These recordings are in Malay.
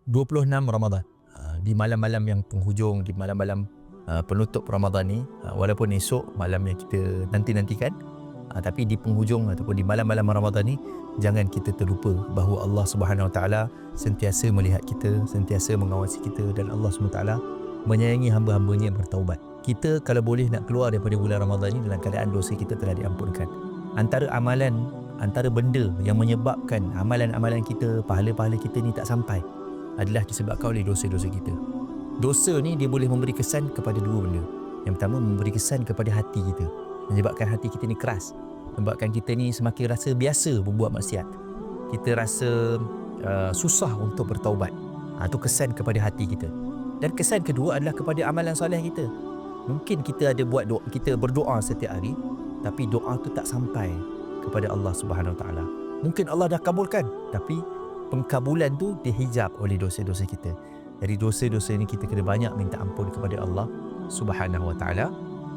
26 Ramadan. Di malam-malam yang penghujung, di malam-malam penutup Ramadan ni, walaupun esok malam yang kita nanti-nantikan, tapi di penghujung ataupun di malam-malam Ramadan ni, jangan kita terlupa bahawa Allah Subhanahu Wa Taala sentiasa melihat kita, sentiasa mengawasi kita, dan Allah Subhanahu Wa Taala menyayangi hamba-hambanya yang bertaubat. Kita kalau boleh nak keluar daripada bulan Ramadan ni dalam keadaan dosa kita telah diampunkan. Antara benda yang menyebabkan amalan-amalan kita, pahala-pahala kita ni tak sampai adalah disebabkan oleh dosa-dosa kita. Dosa ni dia boleh memberi kesan kepada dua benda. Yang pertama, memberi kesan kepada hati kita, menyebabkan hati kita ni keras, menyebabkan kita ni semakin rasa biasa berbuat maksiat, kita rasa susah untuk bertaubat. Itu kesan kepada hati kita. Dan kesan kedua adalah kepada amalan soleh kita. Mungkin kita ada buat doa, kita berdoa setiap hari, tapi doa tu tak sampai kepada Allah Subhanahu Wa Taala. Mungkin Allah dah kabulkan, tapi pengkabulan tu dihijab oleh dosa-dosa kita. Dari dosa-dosa ni kita kena banyak minta ampun kepada Allah Subhanahu Wa Taala.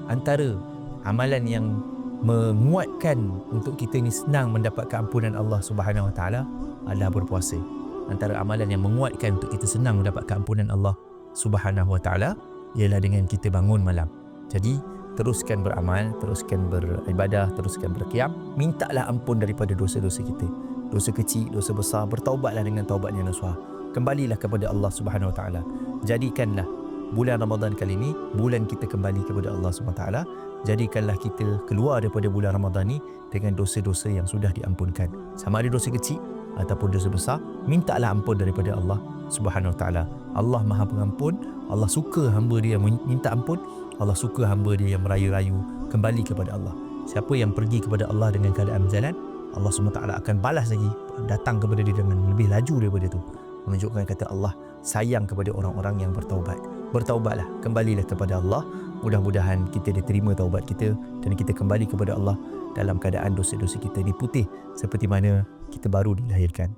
Antara amalan yang menguatkan untuk kita ni senang mendapatkan ampunan Allah Subhanahu Wa Taala adalah berpuasa. Antara amalan yang menguatkan untuk kita senang mendapatkan ampunan Allah Subhanahu Wa Taala ialah dengan kita bangun malam. Jadi teruskan beramal, teruskan beribadah, teruskan berqiyam, mintalah ampun daripada dosa-dosa kita. Dosa kecil, dosa besar, bertaubatlah dengan taubat yang nasuha. Kembalilah kepada Allah Subhanahu Wa Taala. Jadikanlah bulan Ramadan kali ini bulan kita kembali kepada Allah Subhanahu Wa Taala. Jadikanlah kita keluar daripada bulan Ramadan ni dengan dosa-dosa yang sudah diampunkan. Sama ada dosa kecil ataupun dosa besar, mintalah ampun daripada Allah Subhanahu Wa Taala. Allah Maha Pengampun. Allah suka hamba dia yang minta ampun. Allah suka hamba dia yang merayu-rayu kembali kepada Allah. Siapa yang pergi kepada Allah dengan keadaan berjalan, Allah SWT akan balas lagi, datang kepada dia dengan lebih laju daripada itu, menunjukkan kata Allah sayang kepada orang-orang yang bertaubat. Bertaubatlah, kembalilah kepada Allah. Mudah-mudahan kita diterima taubat kita dan kita kembali kepada Allah dalam keadaan dosa-dosa kita ni putih seperti mana kita baru dilahirkan.